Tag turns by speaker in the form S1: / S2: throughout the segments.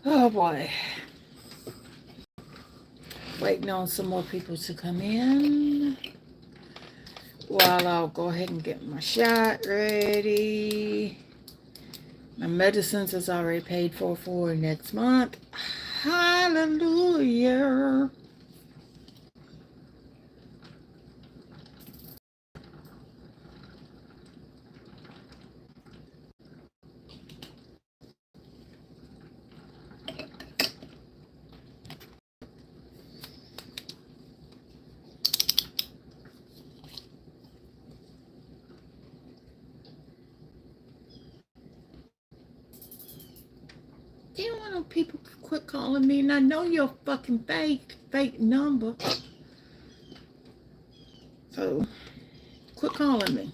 S1: Oh boy. Waiting on some more people to come in. While I'll go ahead and get my shot ready. My medicines is already paid for next month. Hallelujah. Damn, why don't people quit calling me? And I know you're fucking fake number. So quit calling me.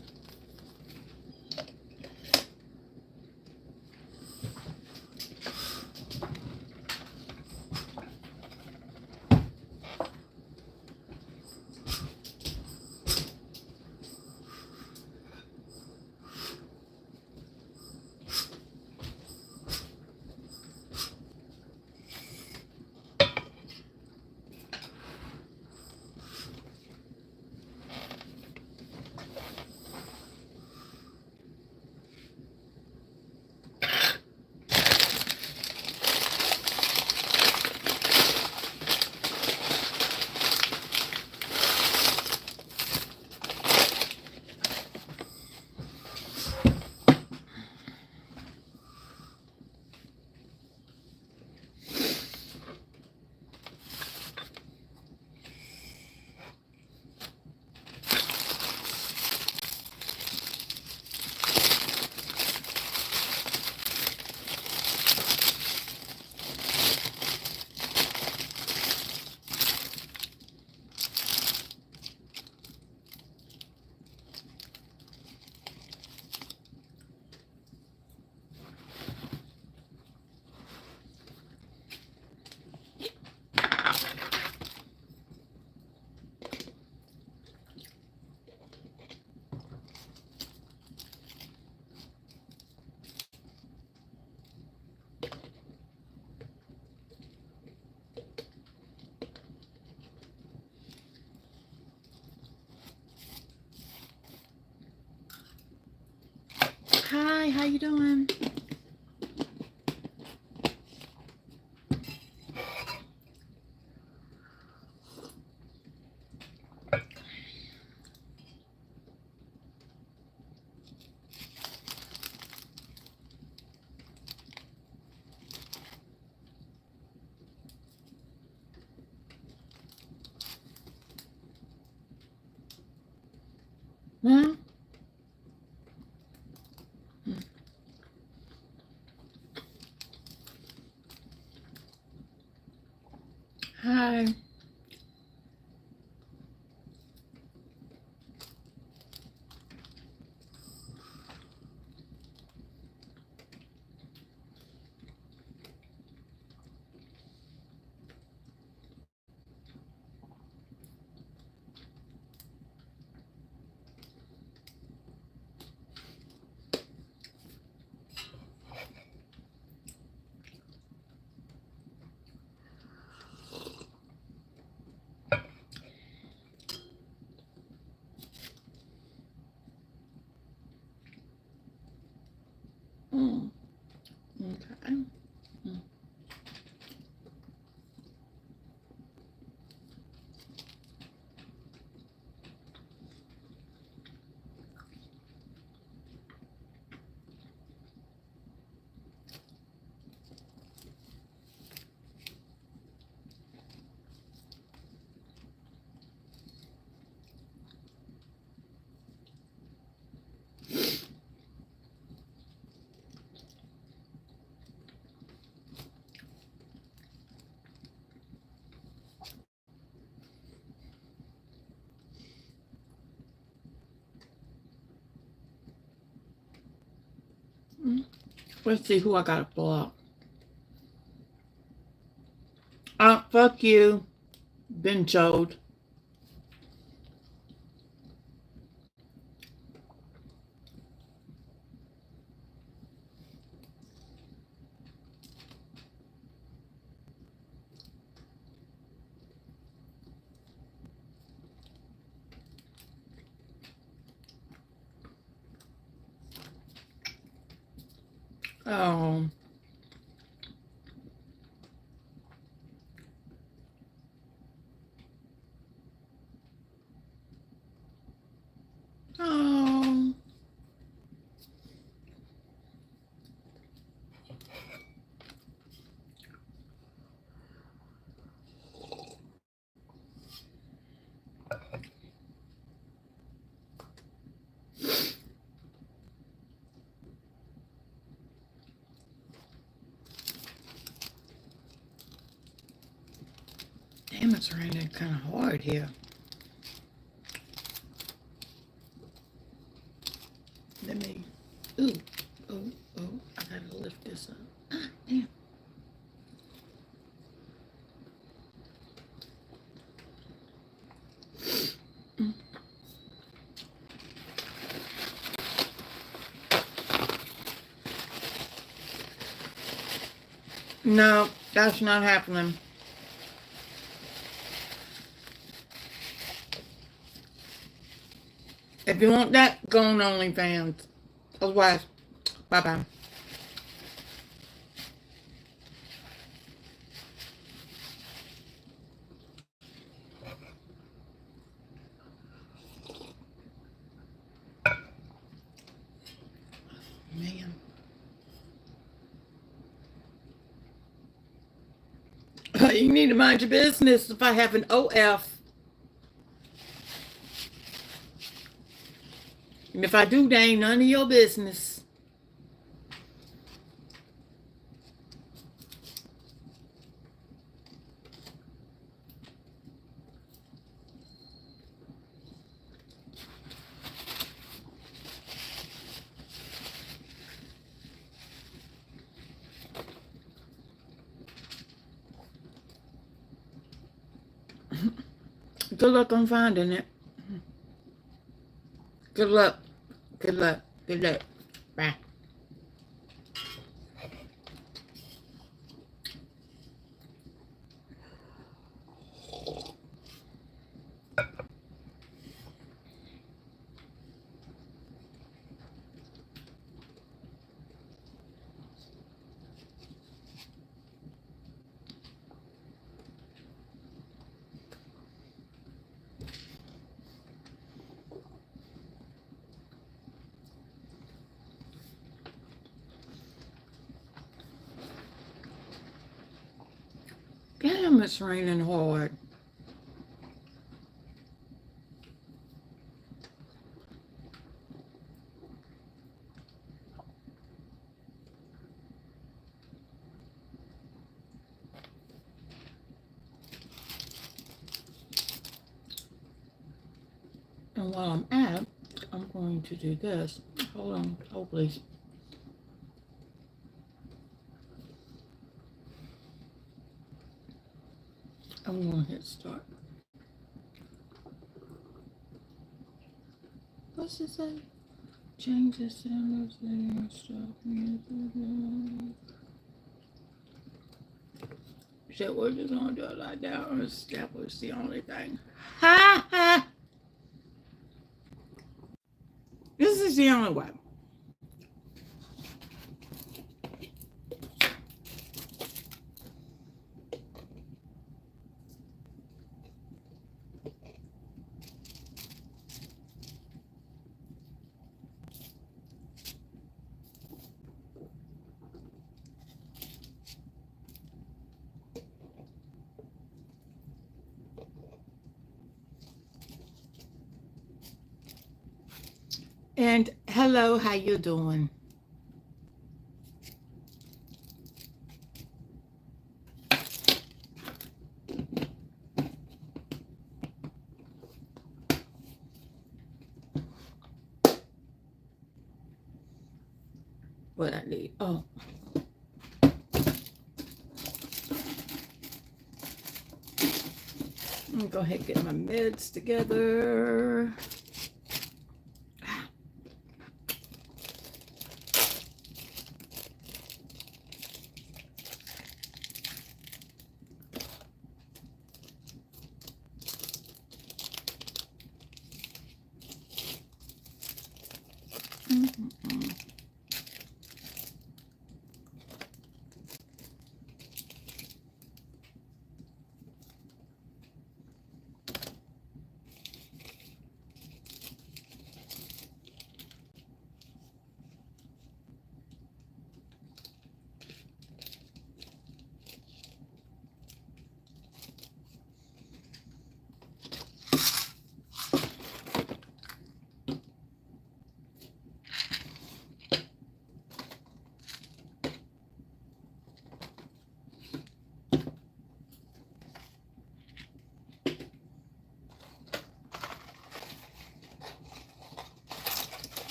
S1: Hi, how you doing? Huh? Hi. Mm, okay. Mm. Mm. Let's see who I gotta pull out. Fuck you. Been told. Oh. Oh. Damn, it's raining kind of hard here. Let me, ooh, ooh, ooh, I gotta lift this up. Ah, damn. No, that's not happening. If you want that, go on OnlyFans. Otherwise, bye-bye. Man. You need to mind your business if I have an OF. And if I do, they ain't none of your business. Good luck on finding it. Good luck. Good luck. Good luck. Bye. Damn, it's raining hard. And while I'm at, I'm going to do this. Hold on. Hold, please. I'm going to hit start. What's it say? Change the sound of the stop music. Said we're just gonna do it like that, or that was the only thing. Ha ha! This is the only way. And hello, how you doing? What I need? Oh. Let me go ahead and get my meds together.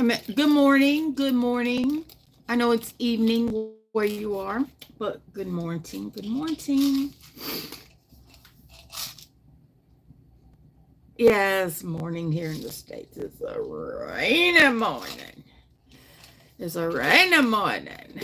S1: I mean, good morning. Good morning. I know it's evening where you are, but good morning. Good morning. Yes, morning here in the States. It's a rainy morning. It's a rainy morning.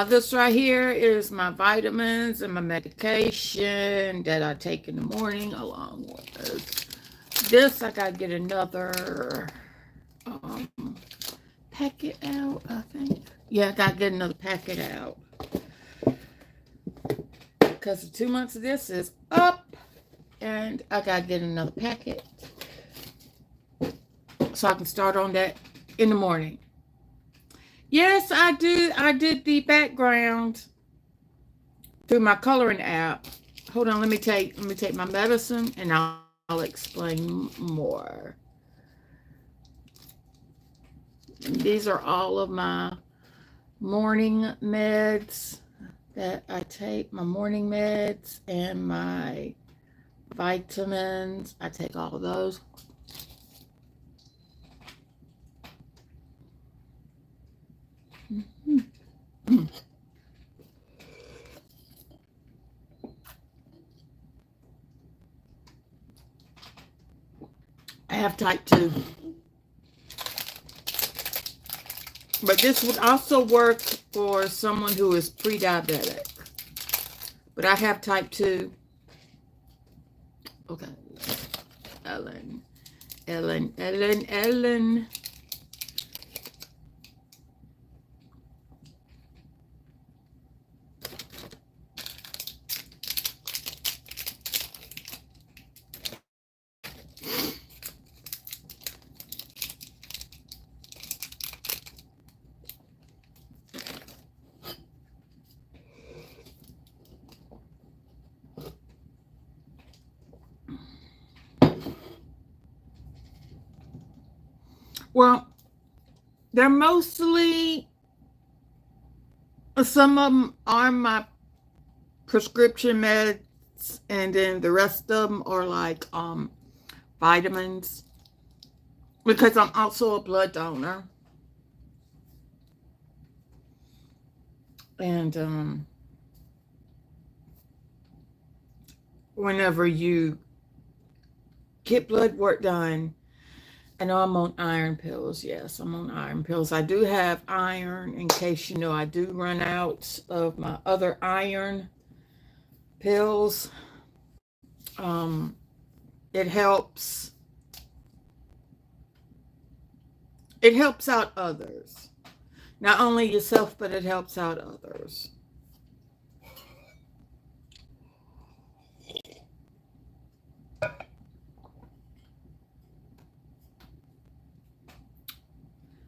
S1: This right here is my vitamins and my medication that I take in the morning along with this. I gotta get another packet out, I think. Yeah, I gotta get another packet out. Because the 2 months of this is up. And I gotta get another packet. So I can start on that in the morning. Yes, I do. I did the background through my coloring app. Hold on, let me take my medicine and I'll explain more. And these are all of my morning meds that I take, my morning meds and my vitamins. I take all of those. I have type 2. But this would also work for someone who is pre-diabetic. But I have type 2. Okay. Ellen. Well, they're mostly, some of them are my prescription meds, and then the rest of them are like vitamins, because I'm also a blood donor. And whenever you get blood work done, I know I'm on iron pills. Yes, I'm on iron pills. I do have iron. In case you know, I do run out of my other iron pills. It helps. It helps out others. Not only yourself, but it helps out others.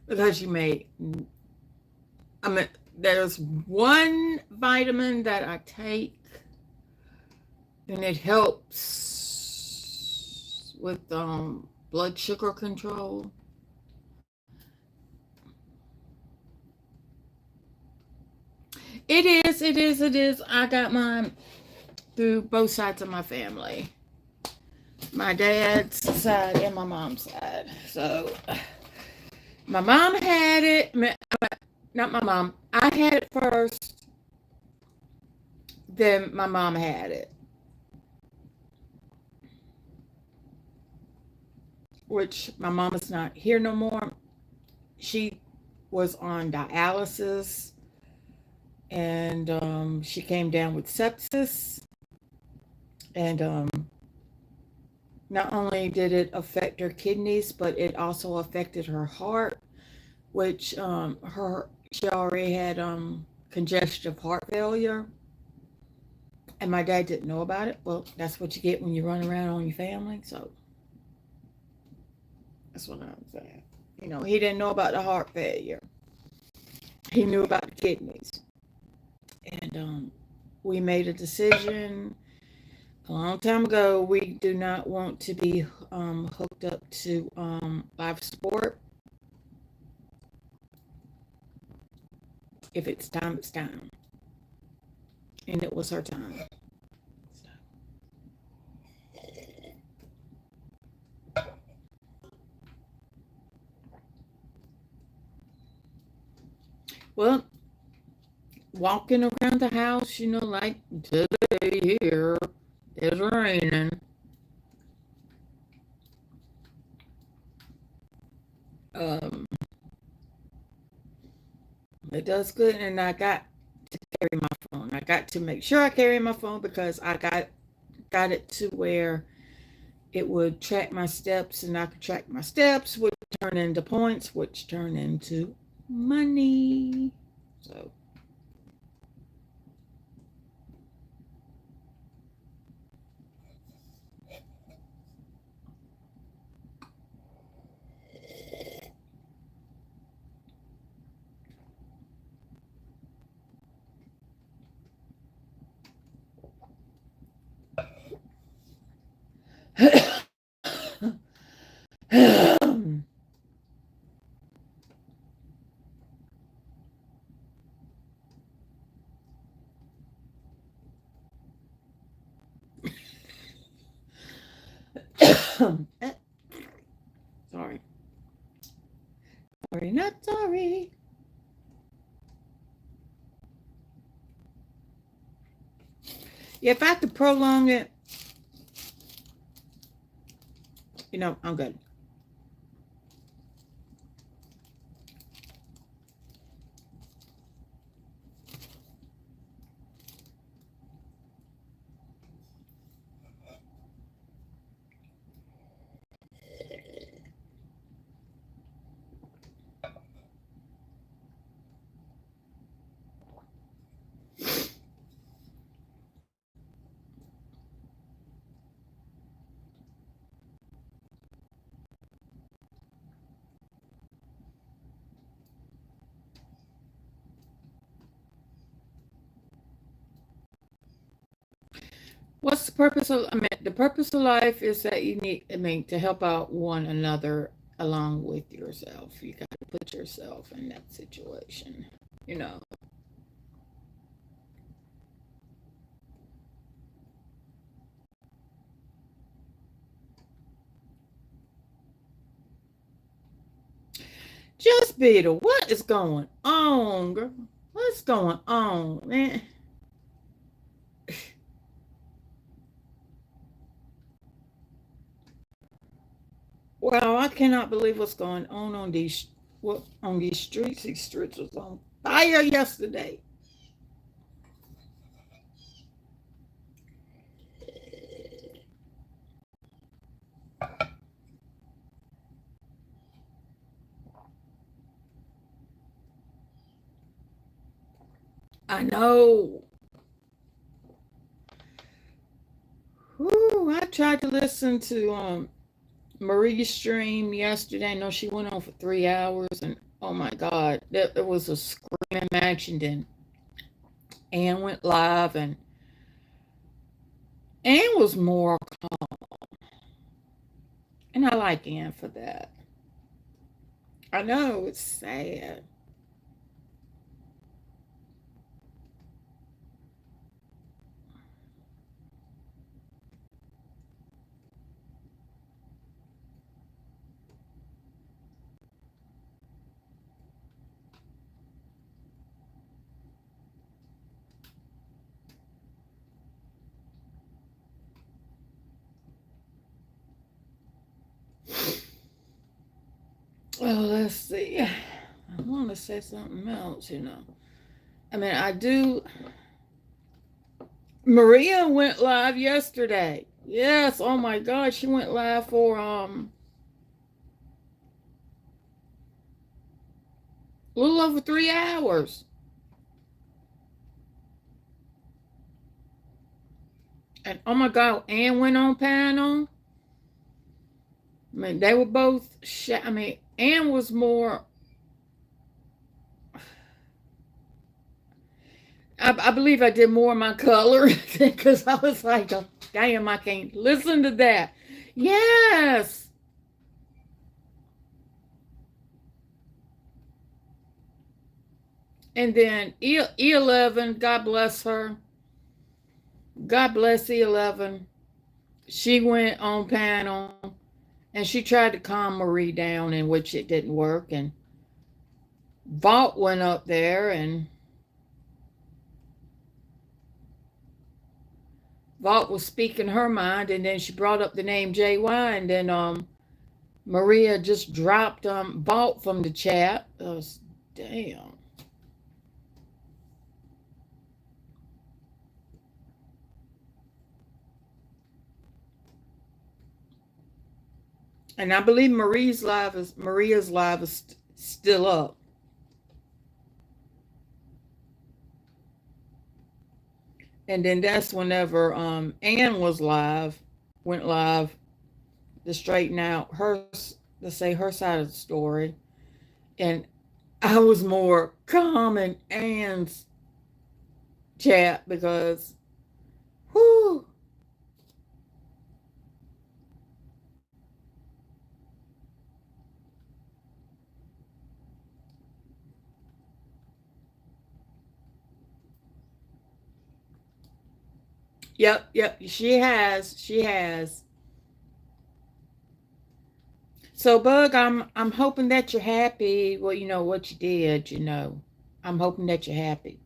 S1: Because you may, I mean, there's one vitamin that I take, and it helps with blood sugar control. It is. I got mine through both sides of my family. My dad's side and my mom's side. So my mom had it. Not my mom. I had it first. Then my mom had it. Which my mom is not here no more. She was on dialysis. And she came down with sepsis. And not only did it affect her kidneys, but it also affected her heart, which she already had congestive heart failure. And my dad didn't know about it. Well, that's what you get when you run around on your family. So that's what I'm saying. You know, he didn't know about the heart failure. He knew about the kidneys. And we made a decision a long time ago. We do not want to be hooked up to live sport. If it's time, it's time. and it was her time. Well, walking around the house, like today here, it's raining. Um, it does good, and I got to carry my phone. I got to make sure I carry my phone because I got it to where it would track my steps, and I could track my steps, which turn into points, which turn into money. So sorry. Sorry, not sorry. Yeah, if I have to prolong it, I'm good. What's the purpose of, the purpose of life is that you need, to help out one another along with yourself. You got to put yourself in that situation, you know. Just Beetle, what is going on, girl? What's going on, man? Well, I cannot believe what's going on these streets. These streets was on fire yesterday. I know. Whew, I tried to listen to Marie's stream yesterday. I know she went on for 3 hours, and oh my God, there was a screaming match, and then Anne went live, and Anne was more calm, and I like Anne for that. I know it's sad. Well, let's see. I want to say something else. I do. Maria went live yesterday. Yes, oh my God, she went live for a little over 3 hours. And oh my God, Anne went on panel. They were both. Anne was more. I believe I did more of my color because I was like, oh, damn, I can't listen to that. Yes. And then E11, God bless her. God bless the 11. She went on panel and she tried to calm Marie down, in which it didn't work. And Vault went up there and Vault was speaking her mind, and then she brought up the name JY, and then Maria just dropped Vault from the chat. Damn. And I believe Maria's live is still up. And then that's whenever Ann went live to straighten out to say her side of the story. And I was more calm in Ann's chat because, whoo. Yep, she has. So Bug, I'm hoping that you're happy. Well, you know what you did, I'm hoping that you're happy.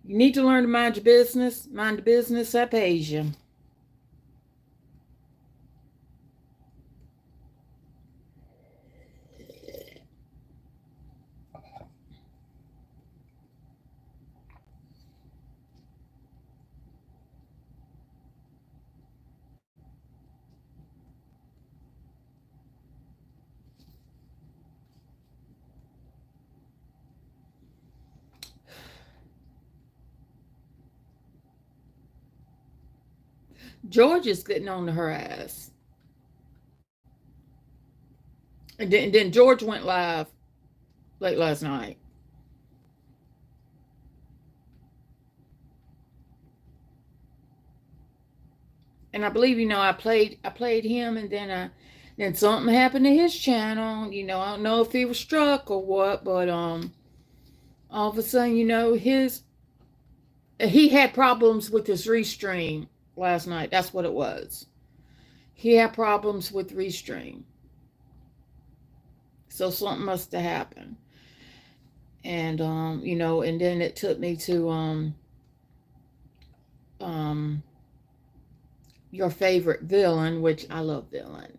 S1: You need to learn to mind your business. Mind the business that pays you. George is getting on to her ass. And then George went live late last night. And I believe, I played him, and then something happened to his channel. I don't know if he was struck or what, but all of a sudden, he had problems with his restream last night. That's what it was. He had problems with restream. So something must have happened. And and then it took me to your favorite villain, which I love villain.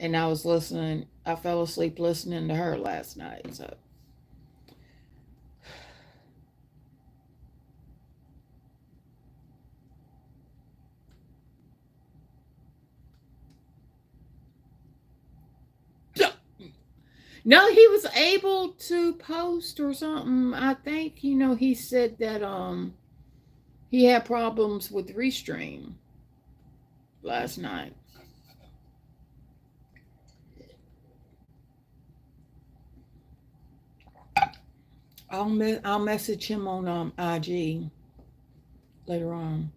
S1: And I fell asleep listening to her last night. So no, he was able to post or something. I think, he said that he had problems with Restream last night. I'll message him on IG later on.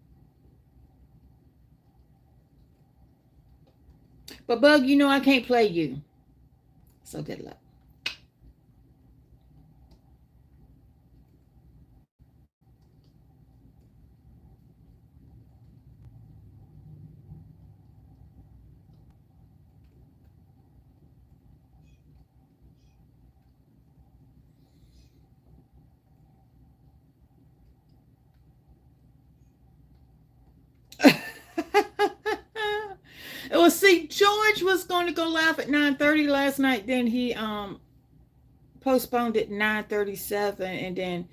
S1: But Bug, I can't play you. So good luck. Well, see, George was going to go live at 9:30 last night. Then he postponed it 9:37, and then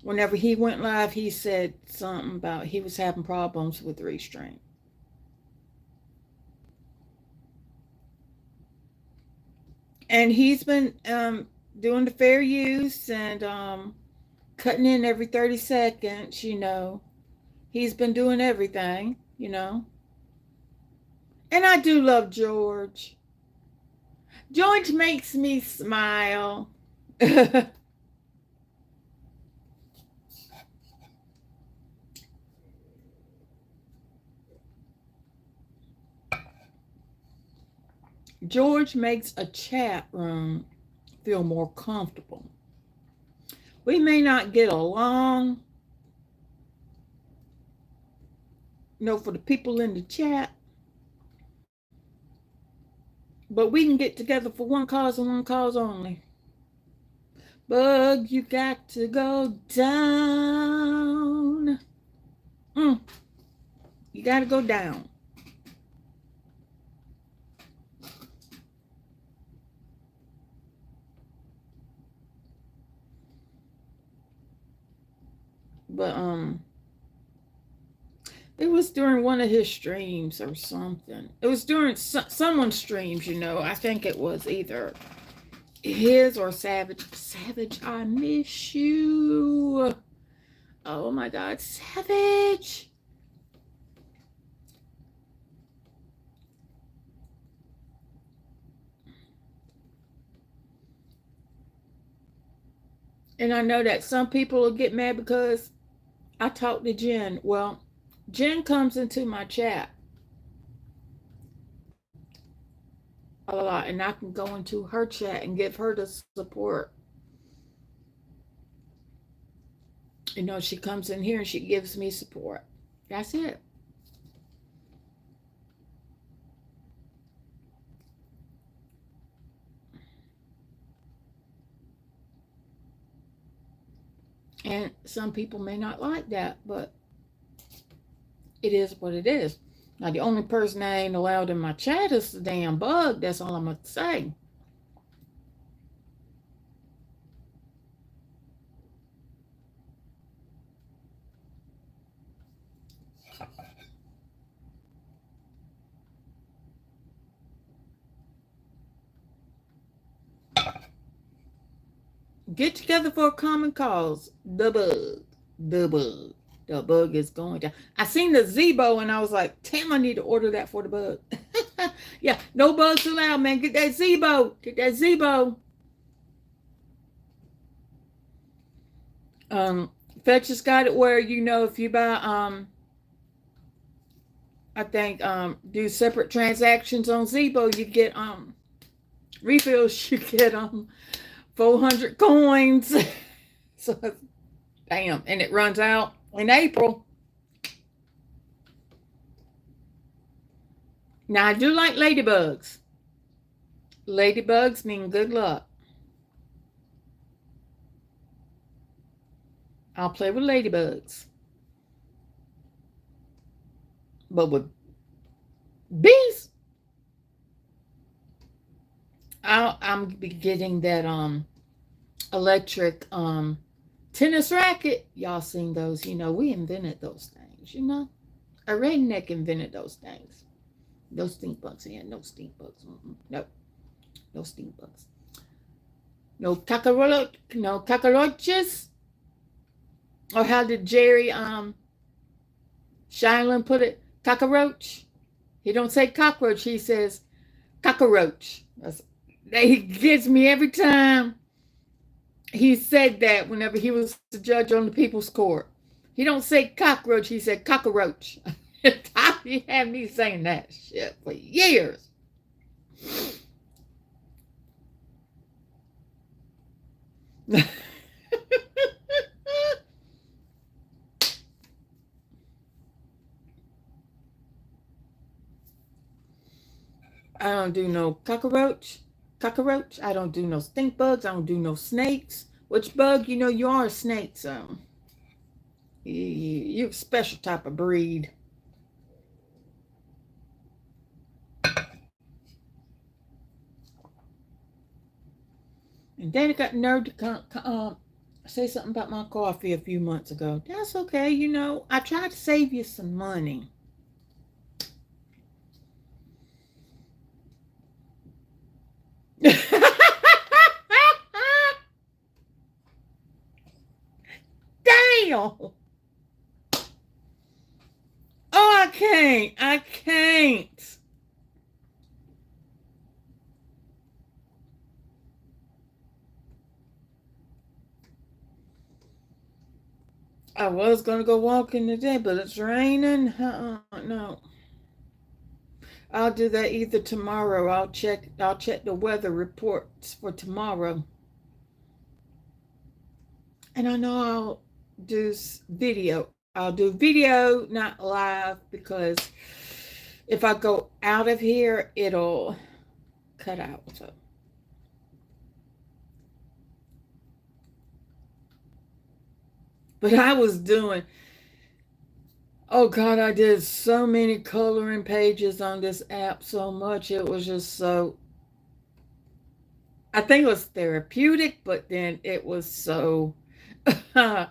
S1: whenever he went live, he said something about he was having problems with Restream. And he's been doing the fair use and cutting in every 30 seconds. He's been doing everything. And I do love George. George makes me smile. George makes a chat room feel more comfortable. We may not get along, for the people in the chat. But we can get together for one cause and one cause only. Bug, you got to go down. You got to go down. But it was during one of his streams or something. It was during someone's streams, I think it was either his or Savage. Savage, I miss you. Oh my God, Savage. And I know that some people will get mad because I talked to Jen. Well, Jen comes into my chat a lot, and I can go into her chat and give her the support. She comes in here and she gives me support. That's it. And some people may not like that, but it is what it is. Now, the only person I ain't allowed in my chat is the damn Bug. That's all I'm going to say. Get together for a common cause. The Bug. The Bug. The Bug is going down. I seen the Zebo and I was like, damn, I need to order that for the Bug. Yeah, no bugs allowed, man. Get that Zebo. Get that Zebo. Fetch has got it where, if you buy, I think, do separate transactions on Zebo, you get, refills, you get, 400 coins. So, damn. And it runs out in April. Now, I do like ladybugs. Ladybugs mean good luck. I'll play with ladybugs. But with bees, I'm getting that electric tennis racket. Y'all seen those? We invented those things. A redneck invented those things. No stink bugs. Yeah, no stink bugs. Nope. No stink bugs. No cockroaches. Or how did Jerry Shineland put it? Cockroach. He don't say cockroach. He says cockroach. He gets me every time he said that whenever he was the judge on the People's Court. He don't say cockroach. He said cockroach. He had me saying that shit for years. I don't do no cockroach. I don't do no stink bugs. I don't do no snakes. Which bug? You are a snake, so you're a special type of breed. And Daddy got nerve to say something about my coffee a few months ago. That's okay, I tried to save you some money. Damn. Oh, I can't. I was going to go walking today, but it's raining. No. I'll do that either tomorrow. I'll check the weather reports for tomorrow. And I know I'll do video. I'll do video, not live, because if I go out of here, it'll cut out. So. But I was doing, oh God, I did so many coloring pages on this app so much. It was just so, I think it was therapeutic, but then it was so, and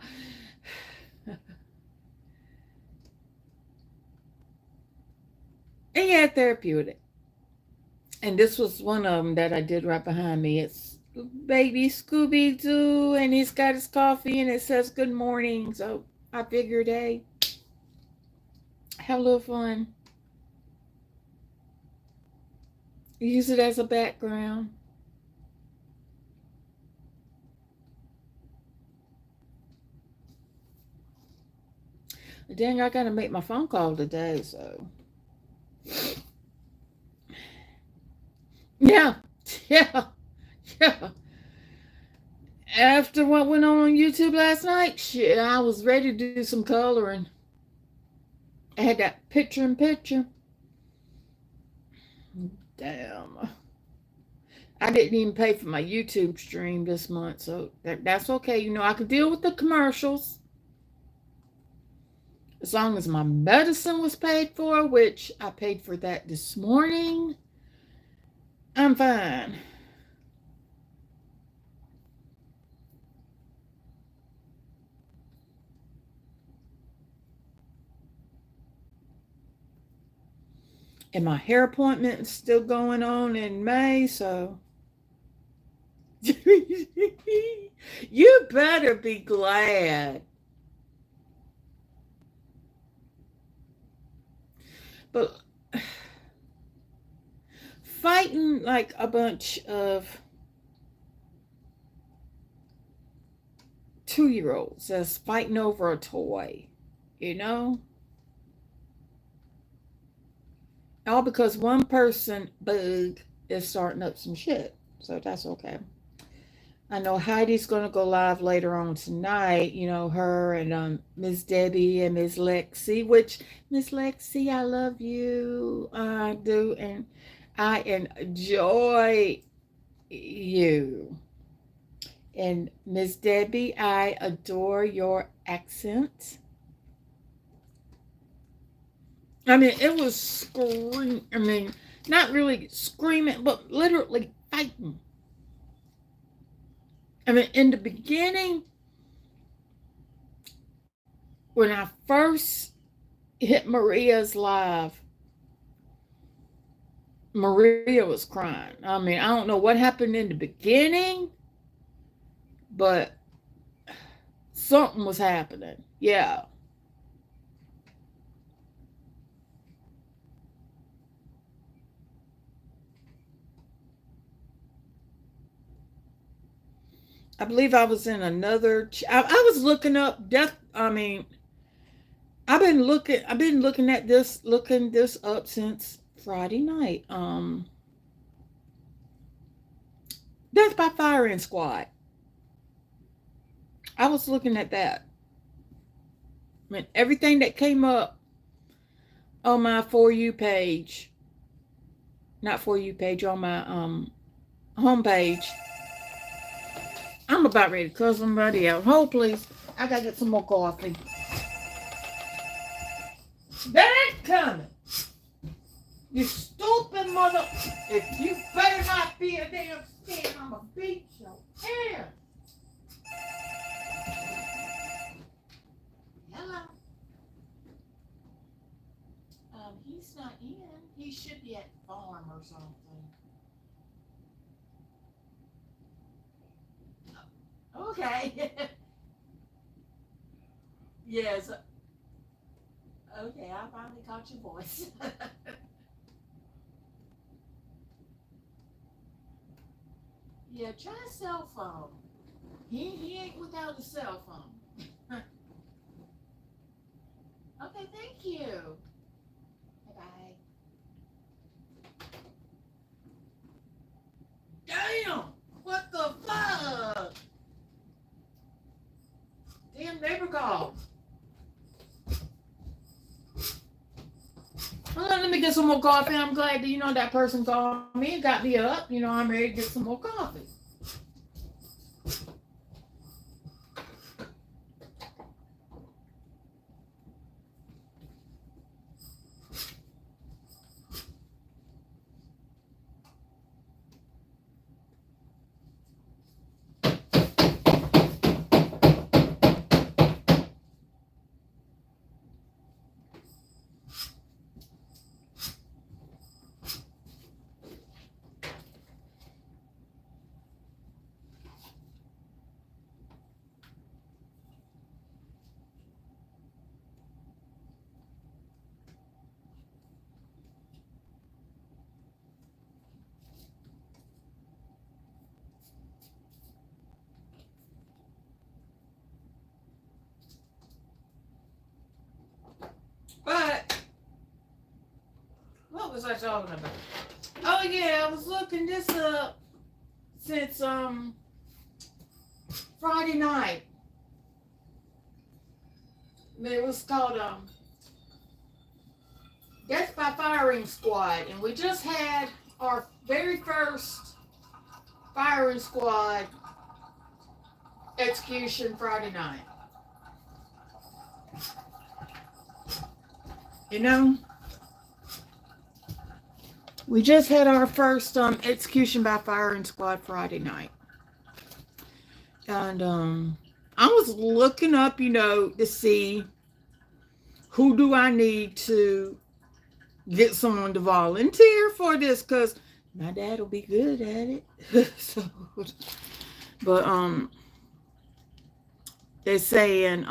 S1: yeah, therapeutic. And this was one of them that I did right behind me. It's baby Scooby Doo, and he's got his coffee, and it says good morning. So I figured, hey, have a little fun. Use it as a background. Dang, I gotta make my phone call today, so. Yeah, yeah, yeah. After what went on YouTube last night, shit, I was ready to do some coloring. I had that picture in picture. Damn. I didn't even pay for my YouTube stream this month, so that's okay. You know, I could deal with the commercials. As long as my medicine was paid for, which I paid for that this morning, I'm fine. And my hair appointment is still going on in May, so. You better be glad. But fighting like a bunch of 2-year-olds that's fighting over a toy, you know? All because one person bug is starting up some shit. So that's okay. I know Heidi's gonna go live later on tonight. You know, her and Miss Debbie and Miss Lexi. Which Miss Lexi, I love you. I do, and I enjoy you. And Miss Debbie, I adore your accent. I mean, it was scream. I mean, not really screaming, but literally fighting. I mean, in the beginning, when I first hit Maria's live, Maria was crying. I mean, I don't know what happened in the beginning, but something was happening. Yeah. I believe I was in another. I was looking up death. I mean, I've been looking this up since Friday night. Death by Firing Squad. I was looking at that. I mean, everything that came up on my For You page, not For You page, on my homepage. I'm about ready to cuss somebody out. Hold please. I gotta get some more coffee. That ain't coming. You stupid mother. If you better not be a damn skin, I'ma beat your ass. Hello. He's not in. He should be at the farm or something. Okay. Yes. Okay, I finally caught your voice. Yeah, try a cell phone. He ain't without a cell phone. Okay, thank you. Bye-bye. Damn! What the fuck? Damn neighbor call. get some more coffee. I'm glad that, that person called me and got me up. I'm ready to get some more coffee. But what was I talking about? Oh yeah, I was looking this up since Friday night. It was called Death by Firing Squad, and we just had our very first firing squad execution Friday night. We just had our first execution by firing squad Friday night. And I was looking up, to see who do I need to get someone to volunteer for this, because my dad will be good at it. But they're saying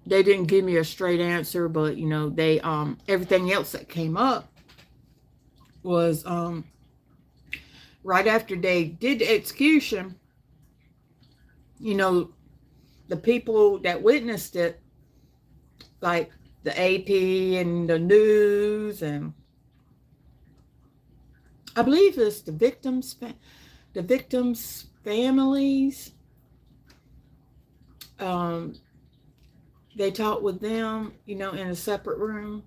S1: they didn't give me a straight answer, but they everything else that came up was right after they did the execution, the people that witnessed it, like the AP and the news, and I believe it's the victims' families. They talked with them, in a separate room,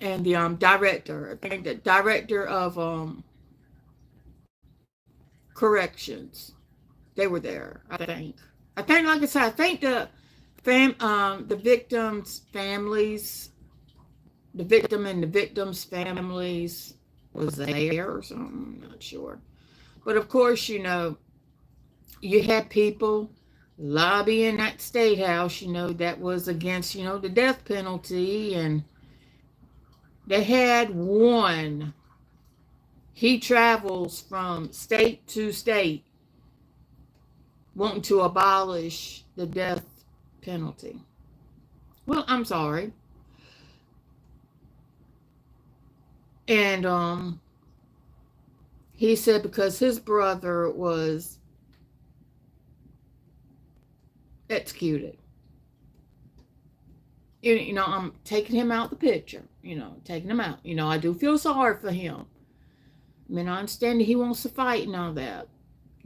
S1: and the director, I think the director of corrections, they were there. I think, like I said, I think the victims' families, the victim and the victims' families was there or something. I'm not sure, but of course, you had people lobbying at State House, that was against, the death penalty, and they had one. He travels from state to state wanting to abolish the death penalty. Well, I'm sorry. And he said because his brother was executed. I'm taking him out the picture, taking him out. I do feel sorry for him. I mean, I understand that he wants to fight and all that.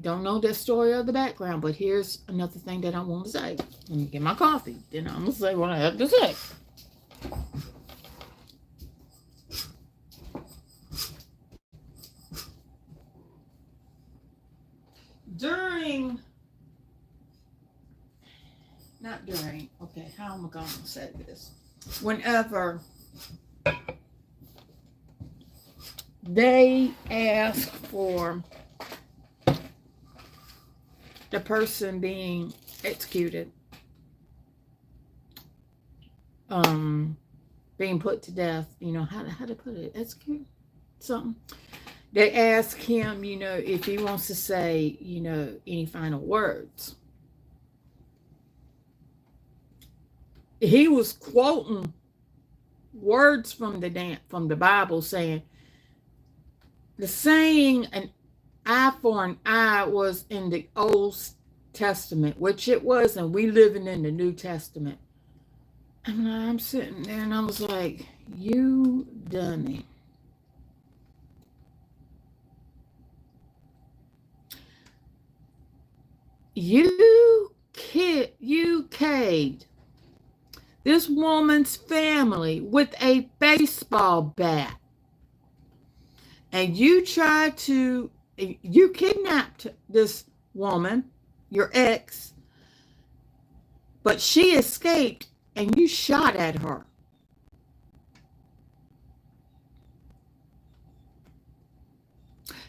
S1: Don't know the story of the background, but here's another thing that I want to say. Let me get my coffee, then I'm going to say what I have to say. Okay, how am I going to say this? Whenever they ask for the person being executed, being put to death, how to put it, execute something. They ask him, if he wants to say, any final words. He was quoting words from the Bible, saying the saying an eye for an eye was in the Old Testament, which it was, and we living in the New Testament. And I'm sitting there and I was like, you dummy. You invade this woman's family with a baseball bat, and you kidnapped this woman, your ex, but she escaped and you shot at her.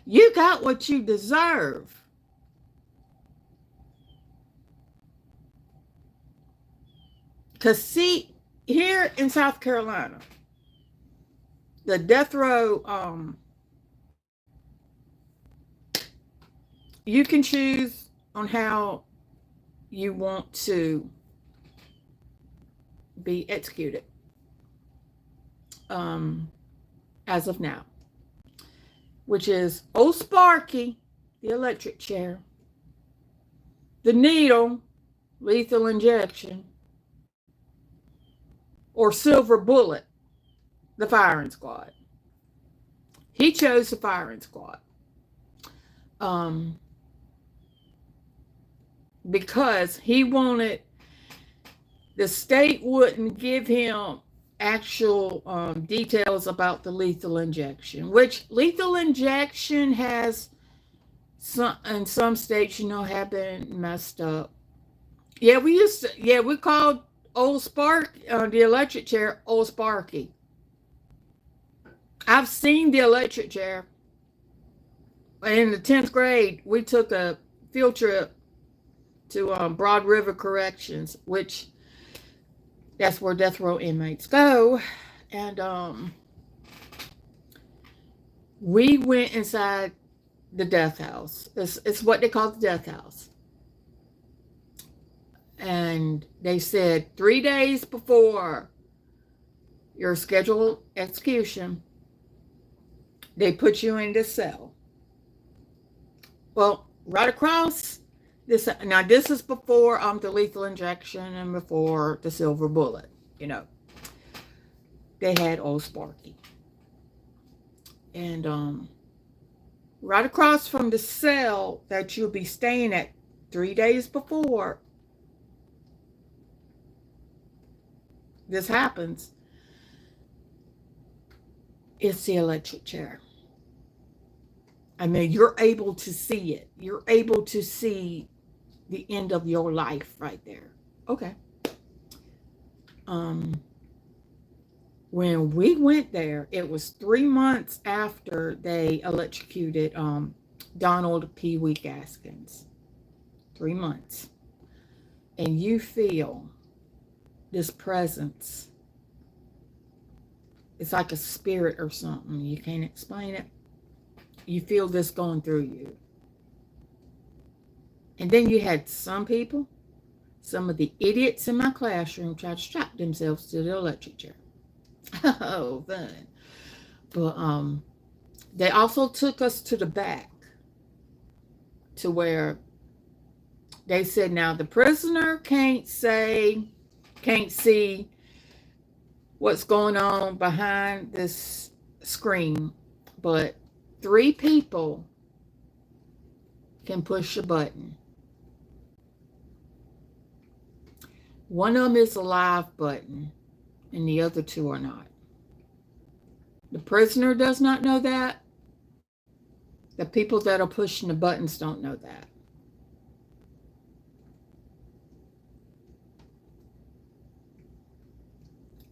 S1: You got what you deserve. Because see, here in South Carolina, the death row, you can choose on how you want to be executed as of now, which is Old Sparky, the electric chair, the needle, lethal injection, or silver bullet, the firing squad. He chose the firing squad because he wanted, the state wouldn't give him actual details about the lethal injection, which lethal injection has in some states, have been messed up. Yeah, we called Old Spark, the electric chair, Old Sparky. I've seen the electric chair. In the 10th grade, we took a field trip to Broad River Corrections, which that's where death row inmates go. And we went inside the death house. It's what they call the death house. And they said 3 days before your scheduled execution, they put you in this cell. Well, right across this, now this is before the lethal injection and before the silver bullet, they had Old Sparky. And right across from the cell that you'll be staying at 3 days before this happens, it's the electric chair. I mean, you're able to see it. You're able to see the end of your life right there. Okay. When we went there, it was 3 months after they electrocuted Donald P. Wee Gaskins. 3 months. And you feel this presence. It's like a spirit or something. You can't explain it. You feel this going through you. And then you had some people, some of the idiots in my classroom try to strap themselves to the electric chair. Oh, fun. But they also took us to the back to where they said, now the prisoner can't see what's going on behind this screen, but 3 people can push a button. One of them is a live button, and the other 2 are not. The prisoner does not know that. The people that are pushing the buttons don't know that.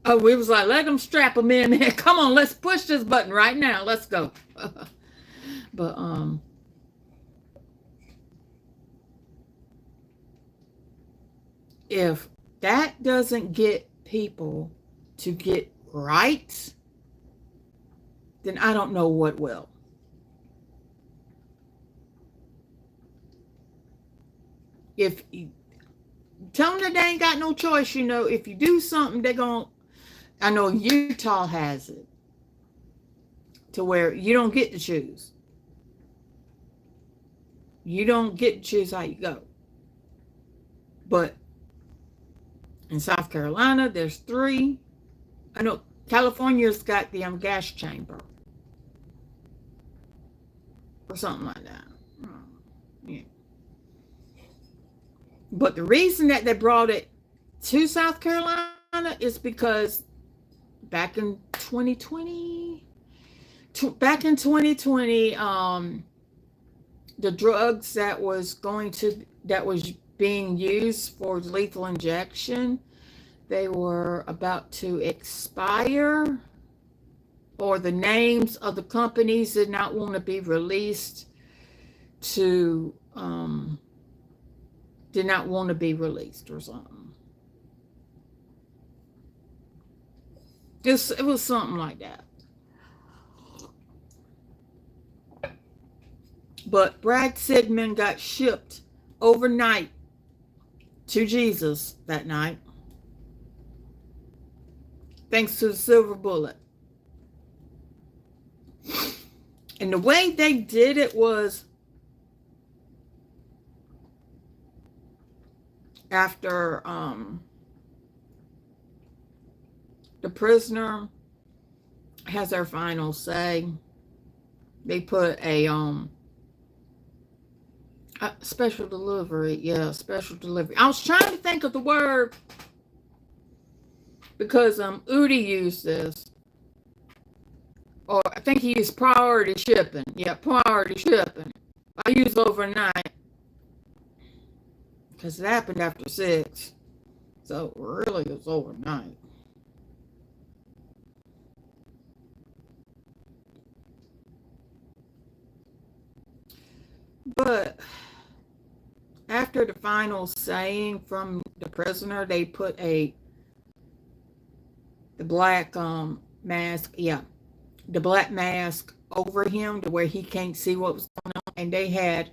S1: Oh, we was like, let them strap them in there. Come on, let's push this button right now. Let's go. But if that doesn't get people to get right, then I don't know what will. If you tell them that they ain't got no choice, if you do something, they're going to, I know Utah has it to where you don't get to choose. You don't get to choose how you go. But in South Carolina, there's 3. I know California's got the gas chamber or something like that. Yeah. But the reason that they brought it to South Carolina is because back in 2020, the drugs that was being used for lethal injection, they were about to expire, or the names of the companies did not want to be released to did not want to be released or something. It was something like that. But Brad Sigmund got shipped overnight to Jesus that night, thanks to the silver bullet. And the way they did it was, after the prisoner has their final say, they put a special delivery. Yeah, special delivery. I was trying to think of the word because Udi used this. Or I think he used priority shipping. Yeah, priority shipping. I use overnight because it happened after 6. So really it was overnight. But after the final saying from the prisoner, they put the black mask, yeah, the black mask over him to where he can't see what was going on. And they had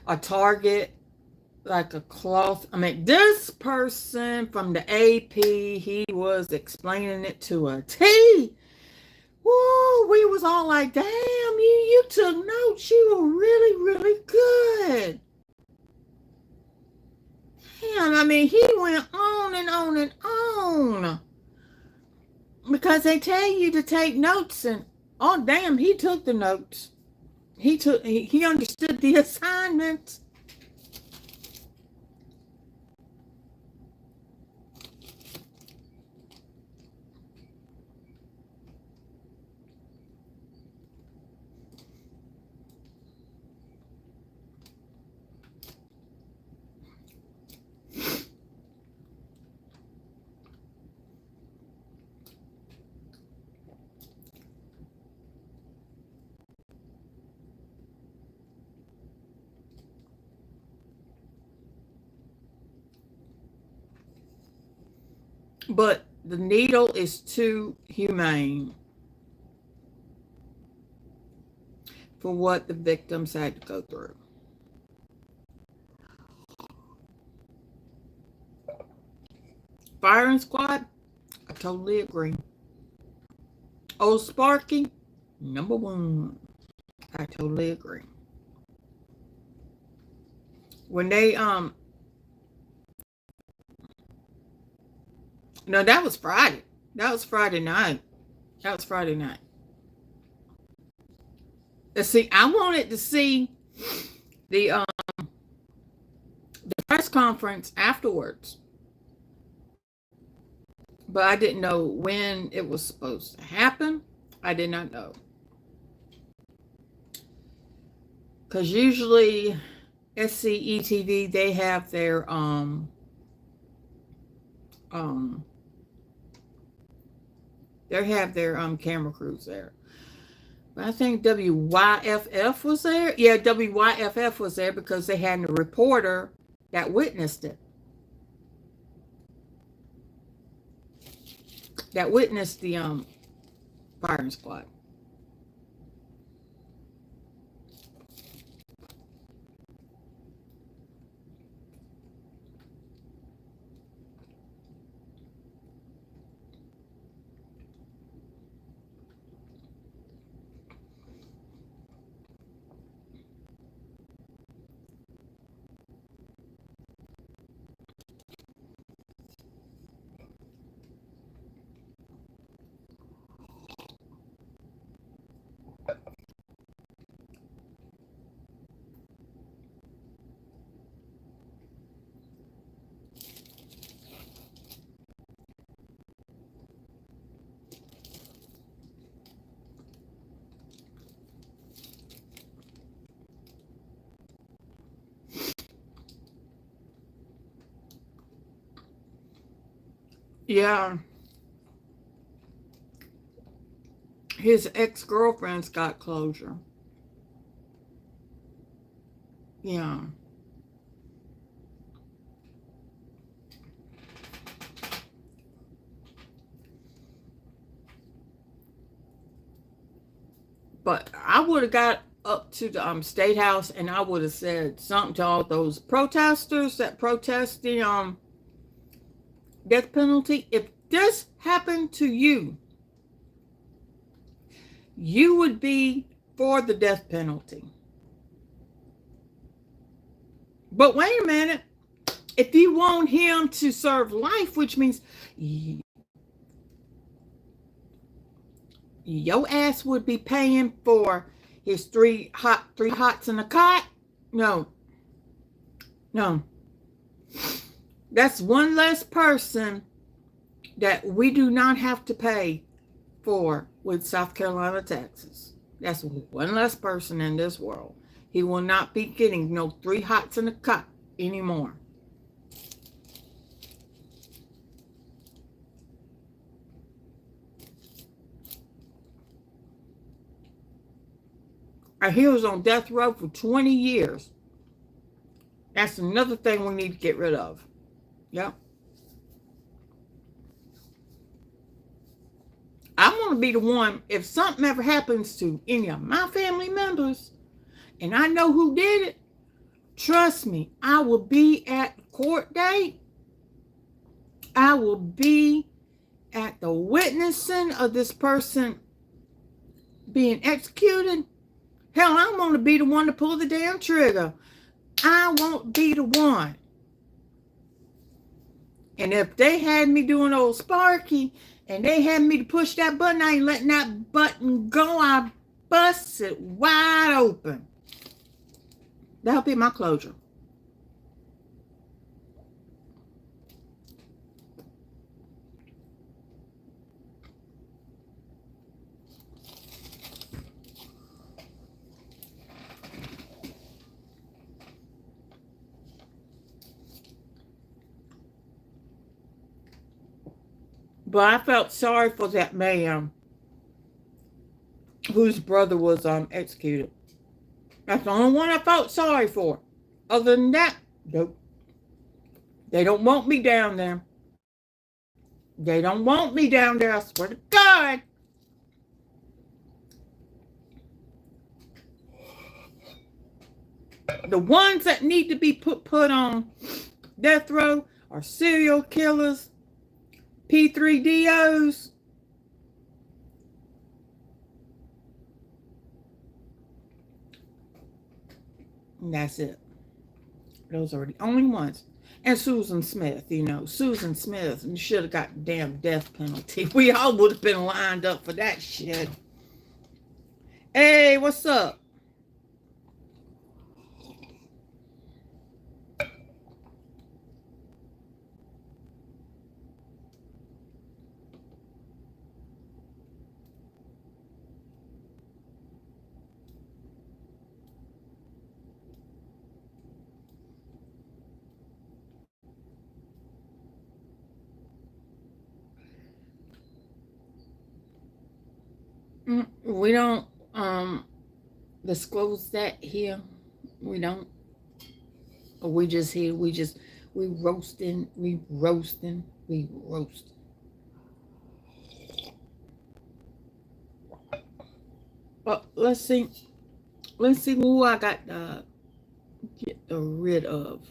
S1: a target, like a cloth. I mean, this person from the AP, he was explaining it to a T. Woo, we was all like, damn, you took notes. You were really, really good. Damn, I mean, he went on and on and on. Because they tell you to take notes, and oh damn, he took the notes. He understood the assignment. But the needle is too humane for what the victims had to go through. Firing squad, I totally agree. Old Sparky, #1. I totally agree. When they no, that was Friday. That was Friday night. Let's see, I wanted to see the press conference afterwards, but I didn't know when it was supposed to happen. I did not know, because usually SCETV, they have their camera crews there. But I think WYFF was there. Yeah, WYFF was there because they had a reporter that witnessed it. That witnessed the firing squad. Yeah. His ex-girlfriend's got closure. Yeah. But I would have got up to the state house and I would have said something to all those protesters that protest the death penalty. If this happened to you, you would be for the death penalty. But wait a minute. If you want him to serve life, which means your ass would be paying for his three hots in a cot. No. That's one less person that we do not have to pay for with South Carolina taxes. That's one less person in this world. He will not be getting no 3 hots in a cot anymore. He was on death row for 20 years. That's another thing we need to get rid of. Yep. I want to be the one, if something ever happens to any of my family members, and I know who did it, trust me, I will be at court date. I will be at the witnessing of this person being executed. Hell, I want to be the one to pull the damn trigger. I won't be the one. And if they had me doing old Sparky and they had me to push that button, I ain't letting that button go. I bust it wide open. That'll be my closure. But I felt sorry for that man whose brother was executed. That's the only one I felt sorry for. Other than that, nope. They don't want me down there. They don't want me down there, I swear to God. The ones that need to be put on death row are serial killers, P3DOs. And that's it. Those are the only ones. And Susan Smith, Susan Smith should have got the damn death penalty. We all would have been lined up for that shit. Hey, what's up? We don't disclose that here. We don't. We just here. We roasting. But let's see who I got to get rid of.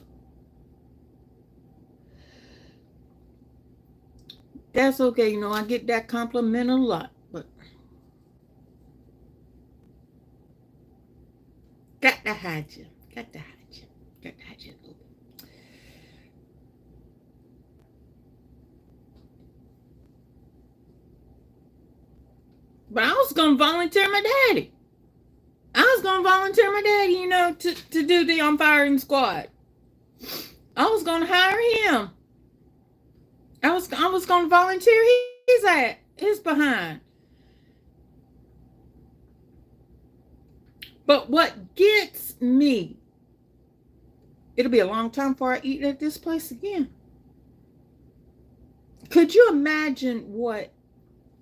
S1: That's okay. I get that compliment a lot. But got to hide you. Got to hide you a little bit. But I was going to volunteer my daddy. To do the firing squad. I was going to hire him. I was going to volunteer his behind. But what gets me, it'll be a long time before I eat at this place again. Could you imagine what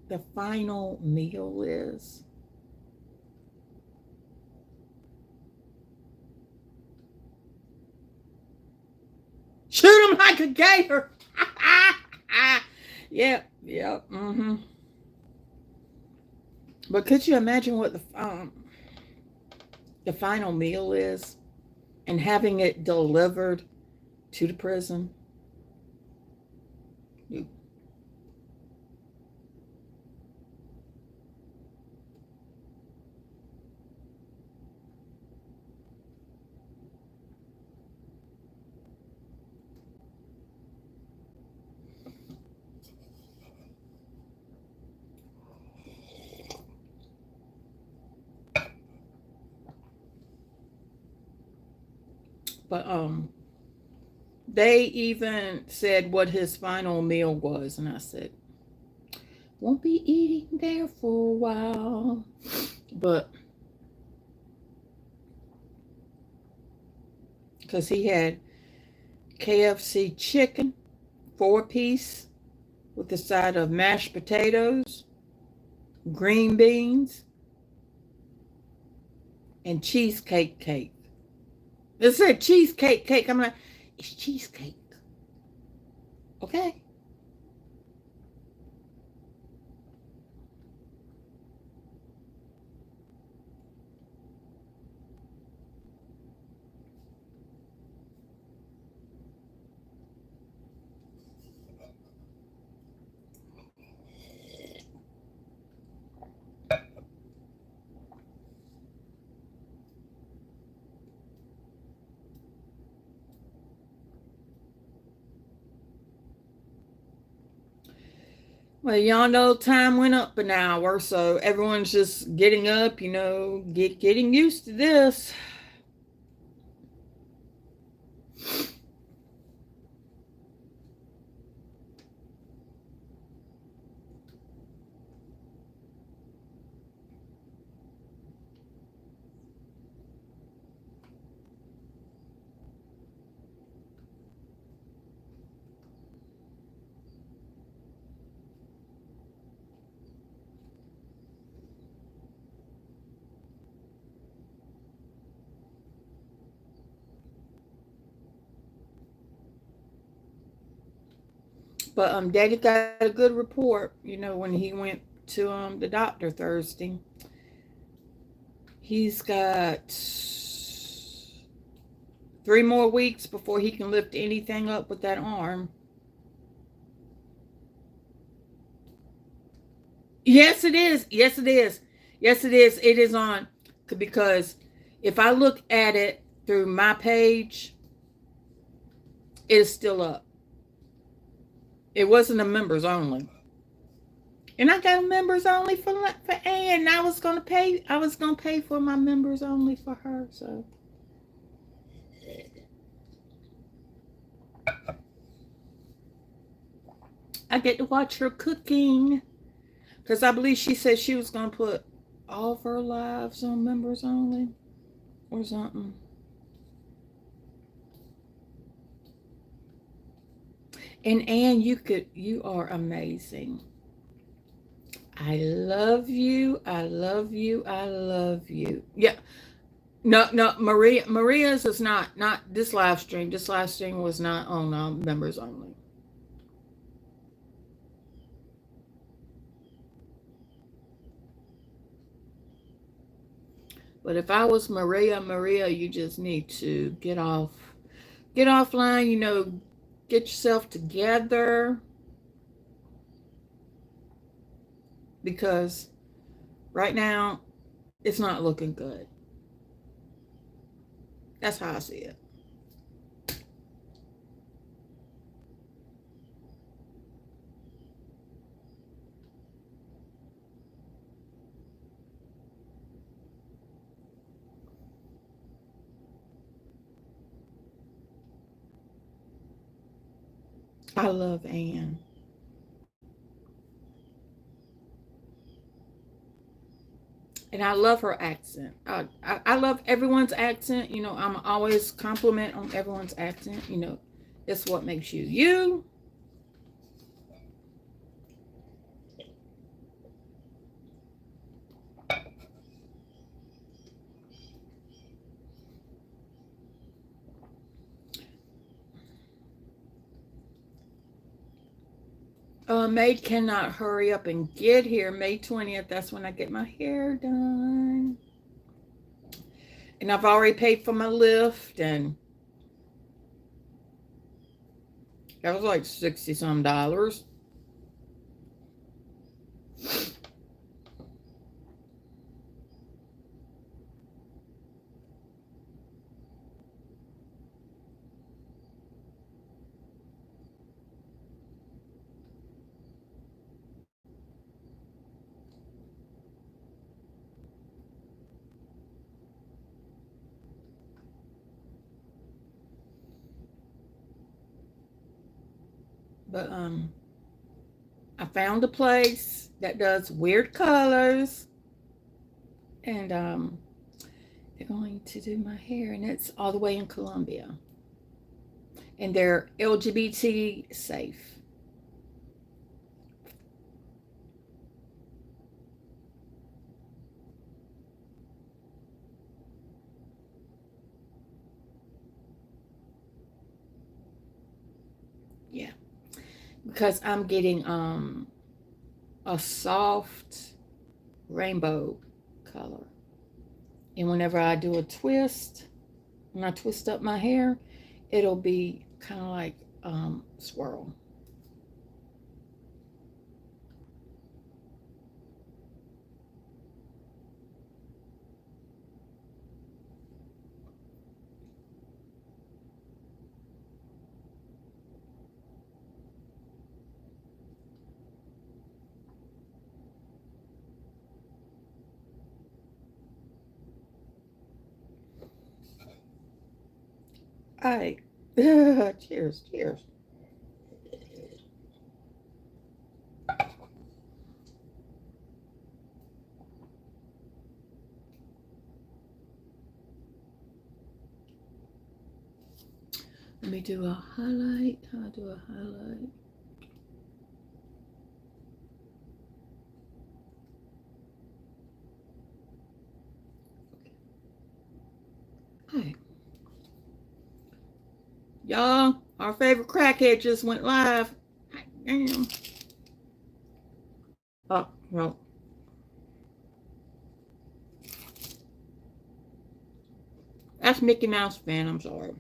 S1: the final meal is? Shoot him like a gator. Yep, yep. But could you imagine what the final meal is, and having it delivered to the prison? But they even said what his final meal was, and I said, won't be eating there for a while. But because he had KFC chicken, 4-piece, with a side of mashed potatoes, green beans, and cheesecake cake. It said cheesecake cake. I'm like, it's cheesecake. Okay. Well, y'all know time went up an hour, so everyone's just getting up, getting used to this. But Daddy got a good report, when he went to the doctor Thursday. He's got 3 more weeks before he can lift anything up with that arm. Yes, it is. Yes, it is. Yes, it is. It is on. Because if I look at it through my page, it is still up. It wasn't a members only. And I got a members only for Ann. I was gonna pay for my members only for her, so I get to watch her cooking. Because I believe she said she was gonna put all of her lives on members only or something. And Ann, you are amazing. I love you. I love you. I love you. Yeah. No, Maria's is not this live stream. This live stream was not on members only. But if I was Maria, you just need to get offline, get yourself together. Because right now, it's not looking good. That's how I see it. I love Ann. And I love her accent. I love everyone's accent. I'm always compliment on everyone's accent. It's what makes you you. Maid cannot hurry up and get here. May 20th, that's when I get my hair done. And I've already paid for my lift, and that was like $60 some. But I found a place that does weird colors, and they're going to do my hair, and it's all the way in Columbia, and they're LGBT safe. Yeah, because I'm getting a soft rainbow color, and whenever I do a twist, when I twist up my hair, it'll be kind of like swirl. All right. Cheers, cheers. Let me do a highlight. How do a highlight? All right. Y'all, our favorite crackhead just went live. Damn. Oh, no. That's Mickey Mouse fan. I'm sorry.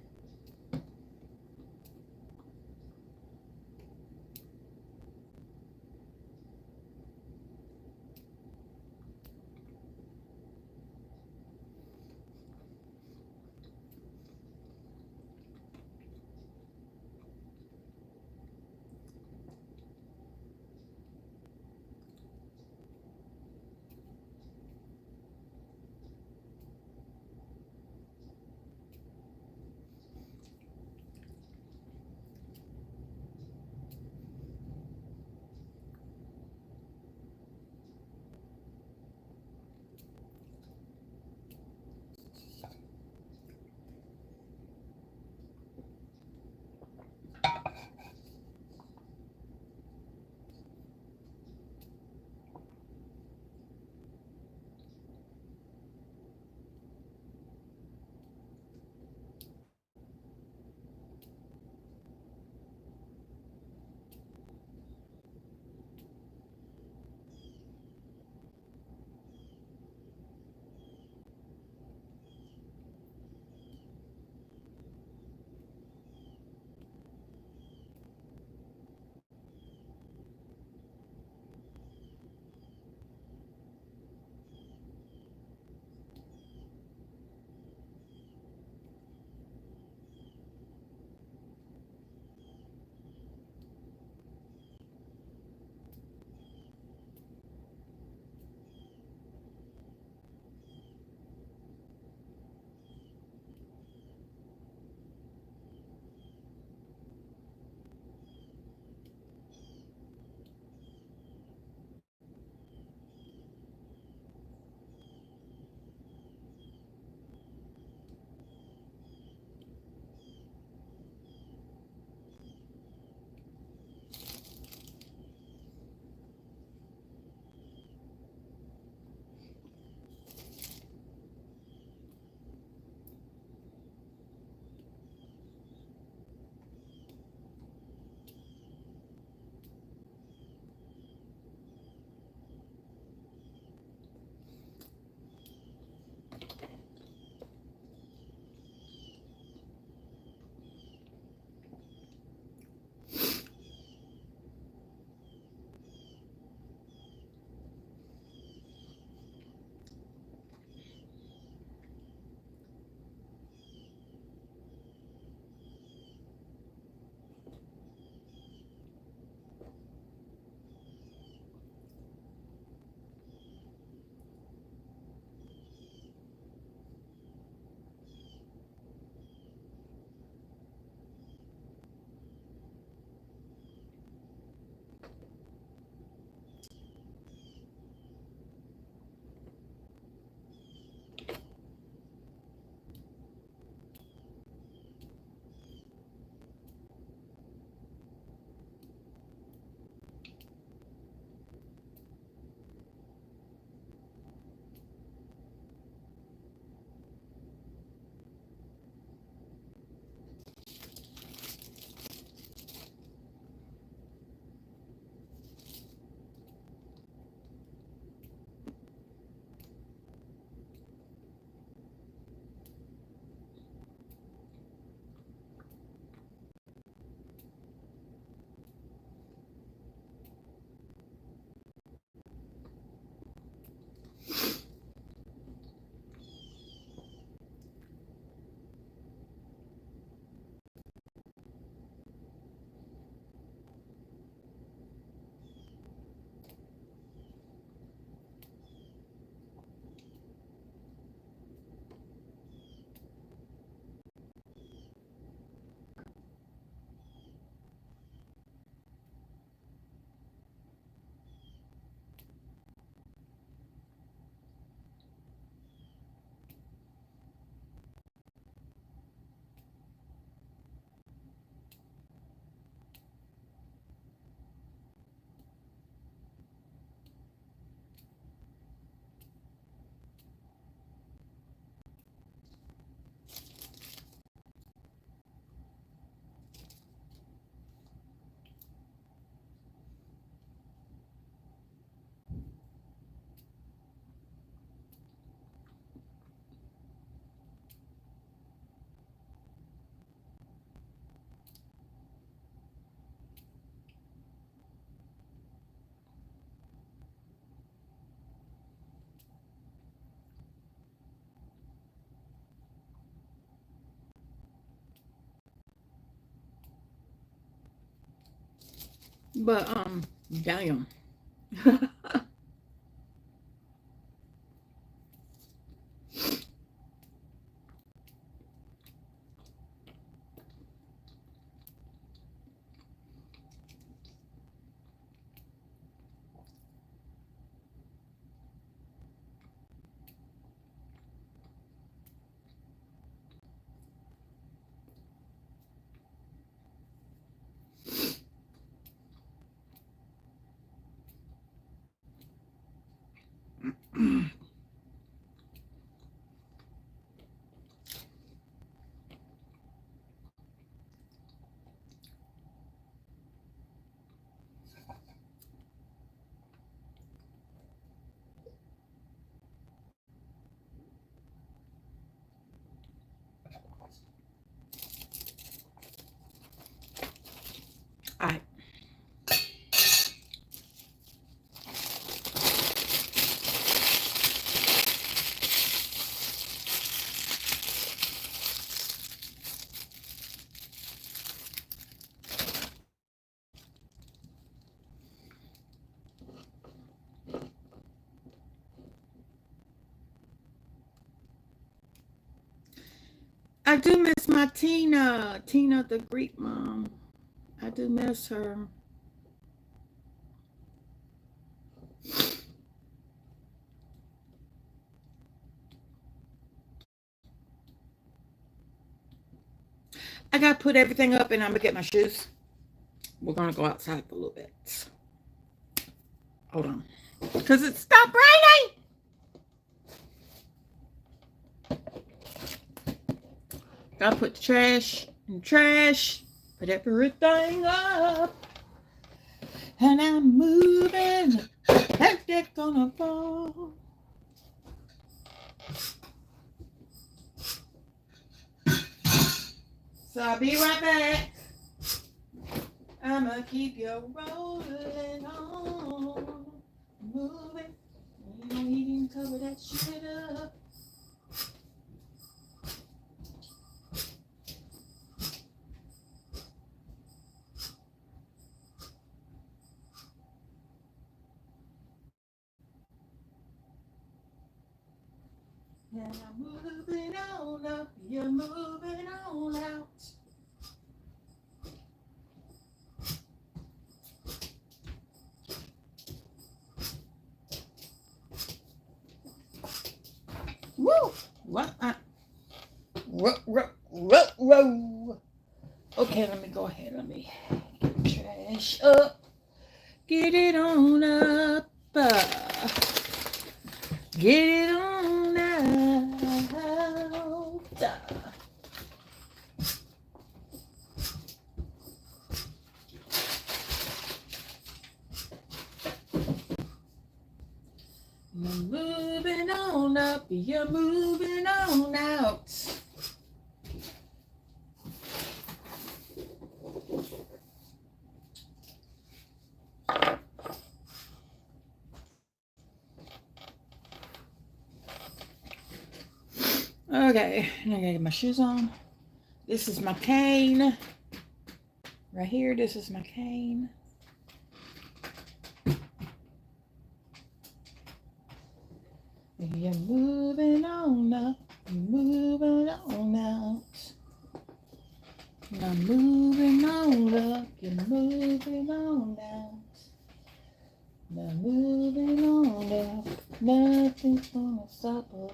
S1: But damn. I I do miss my Tina. Tina the Greek mom. I do miss her. I gotta put everything up and I'm gonna get my shoes. We're gonna go outside for a little bit. Hold on. Because it stopped raining. Gotta put the trash in the trash. Put everything up. And I'm moving. And they're gonna fall. So I'll be right back. I'ma keep you rolling on. Moving. You know you can cover that shit up. And I'm moving on up, you're moving on out. Woo! What? Row. Okay, let me go ahead. Let me get the trash up. Get it on up. Get it on out. You're moving on up. You're moving on out. Okay, I gotta get my shoes on. This is my cane. Right here, this is my cane. You're moving on up, you're moving on out. You're moving on up, you're moving on out. You're moving on up, nothing's gonna stop us.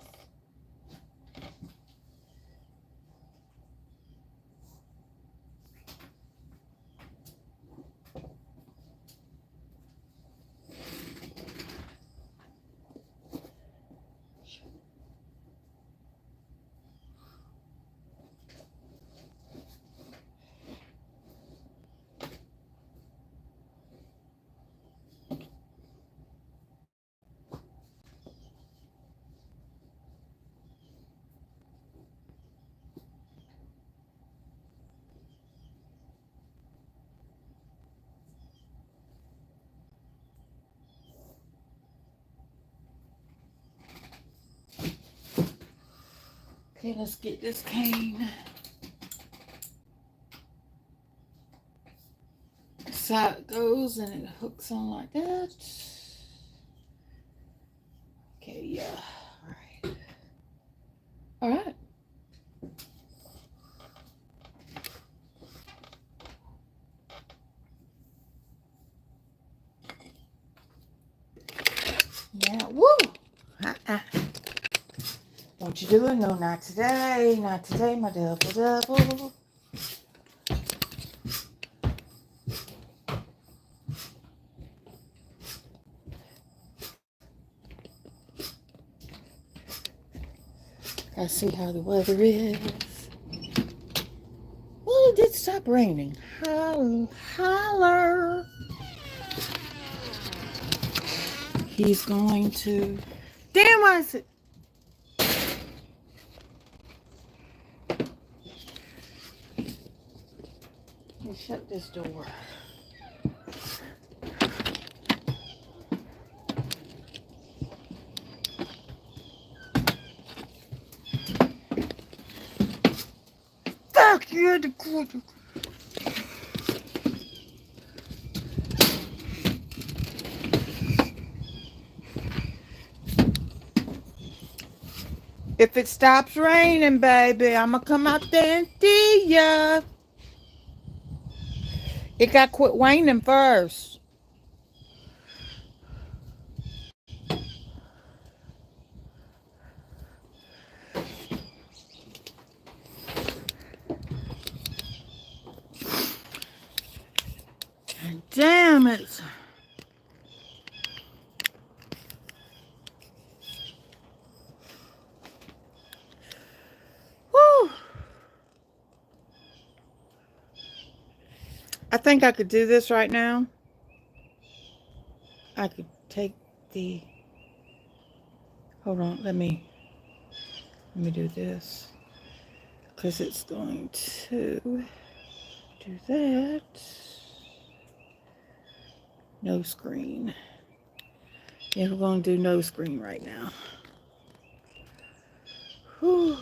S1: Okay, let's get this cane. is how it goes, and it hooks on like that. Okay, yeah. Alright. Alright. Yeah, woo! Don't you do it? No, not today. Not today, my double. I see how the weather is. Well, it did stop raining. Holler. He's going to... Damn, why is it? Let me shut this door. Fuck you, the quarter. If it stops raining, baby, I'm gonna come out there and see ya. It got quit raining first. Damn it. Whew. I think I could do this right now. I could take the... Hold on, let me do this. Because it's going to do that. No screen. Yeah, we're going to do no screen right now. Whew.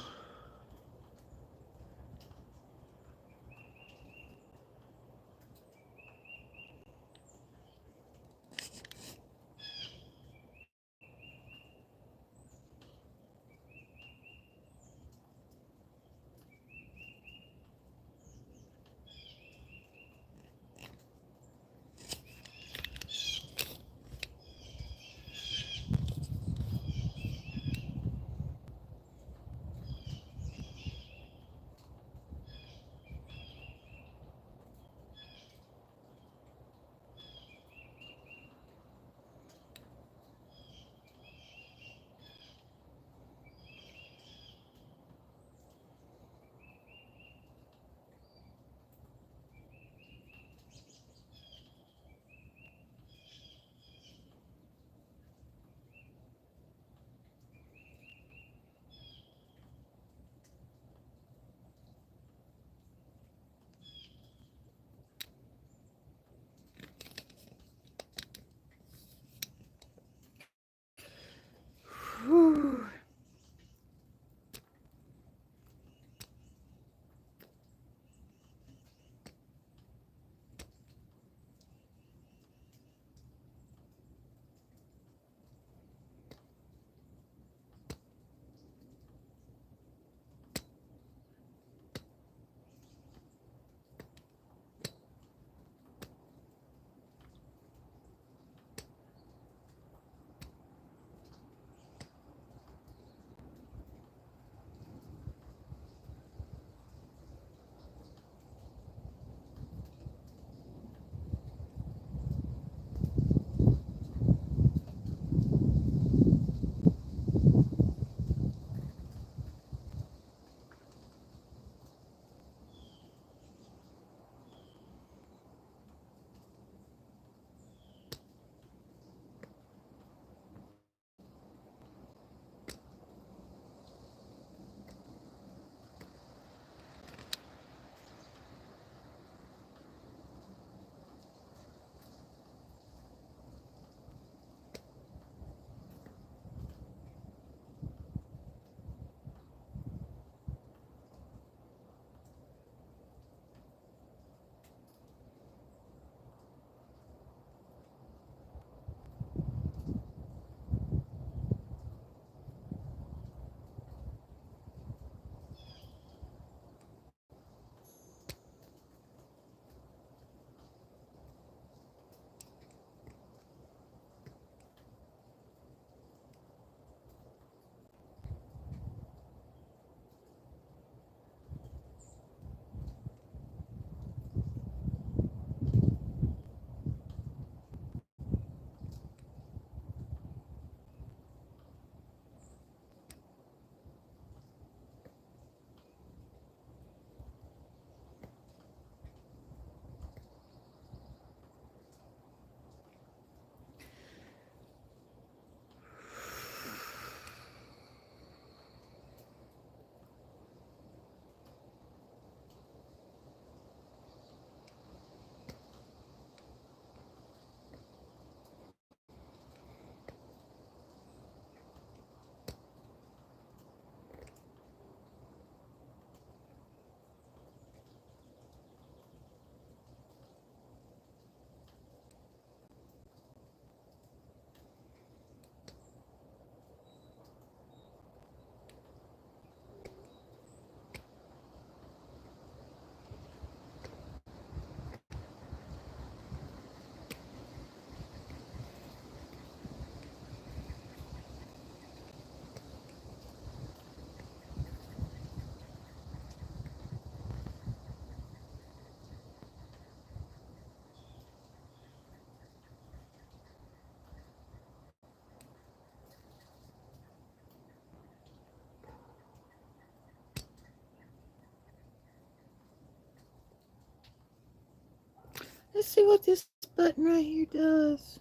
S1: Let's see what this button right here does.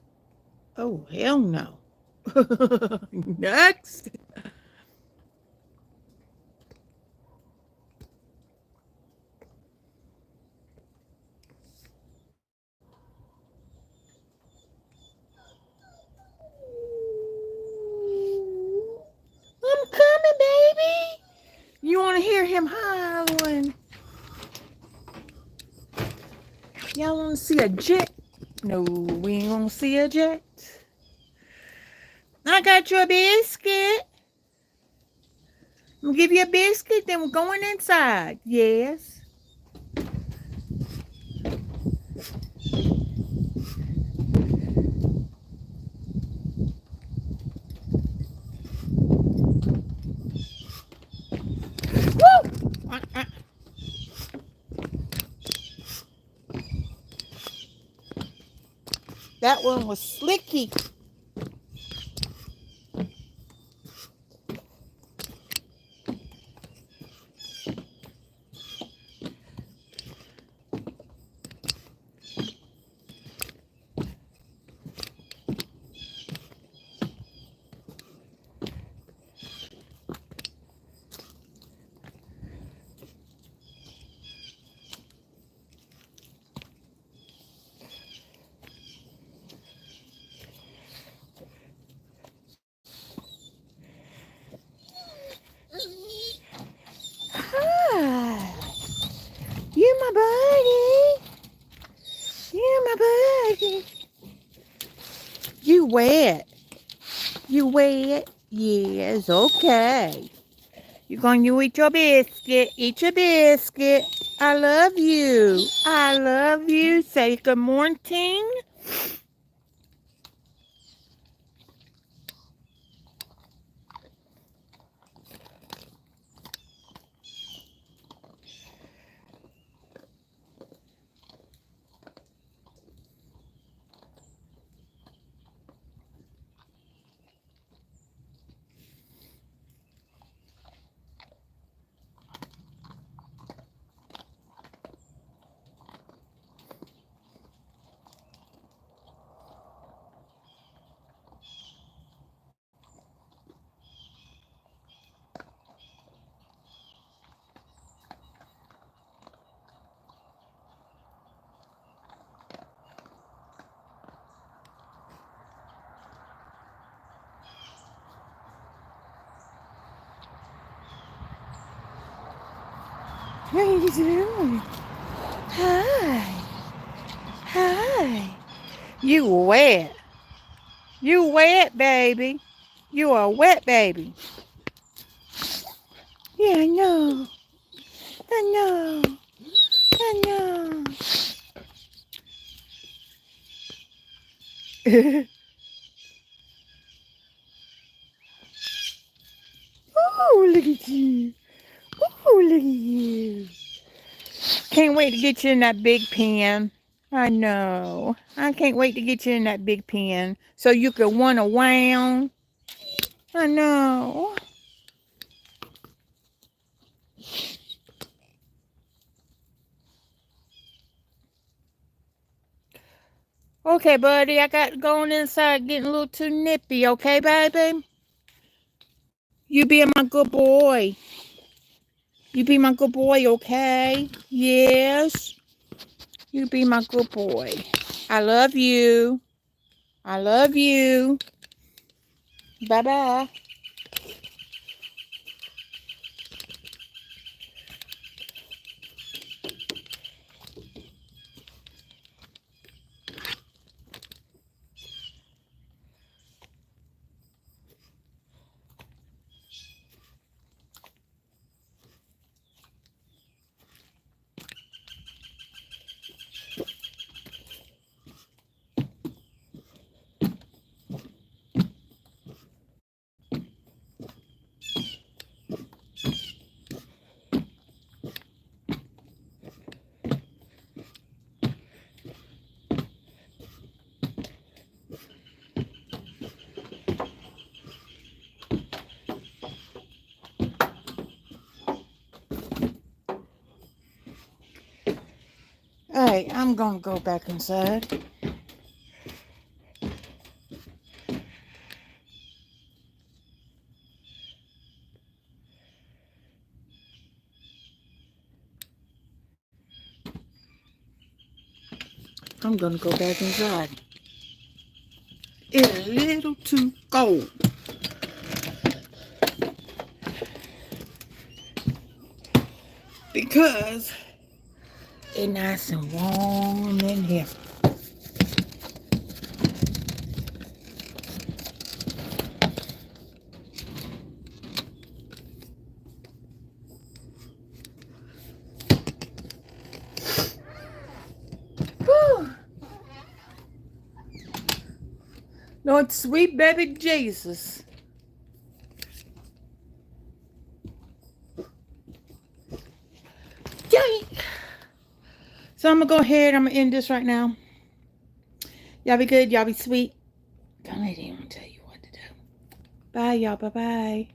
S1: Oh, hell no. Next. I'm coming, baby. You want to hear him hollering? Y'all want to see a jet? No, we ain't gonna see a jet. I got you a biscuit. I'm gonna give you a biscuit, then we're going inside. Yes. Woo! That one was slicky. Hi. You my buddy. You my buddy. You wet. You wet? Yes, okay. You're going to eat your biscuit. Eat your biscuit. I love you. I love you. Say good morning. How are you doing? Hi. Hi. You wet. You wet, baby. You are wet, baby. Yeah, I know. I know. I know. Oh, look at you. Oh, look at you. Can't wait to get you in that big pen. I know. I can't wait to get you in that big pen so you can run around. I know. Okay, buddy, I got going inside getting a little too nippy, okay, baby? You be my good boy. You be my good boy, okay? Yes. You be my good boy. I love you. I love you. Bye-bye. Alright, I'm gonna go back inside. I'm gonna go back inside. It's a little too cold. Because it's nice and warm in here. Whew. Lord, sweet baby Jesus. Yay! So I'm going to go ahead. I'm going to end this right now. Y'all be good. Y'all be sweet. Don't let anyone tell you what to do. Bye, y'all. Bye-bye.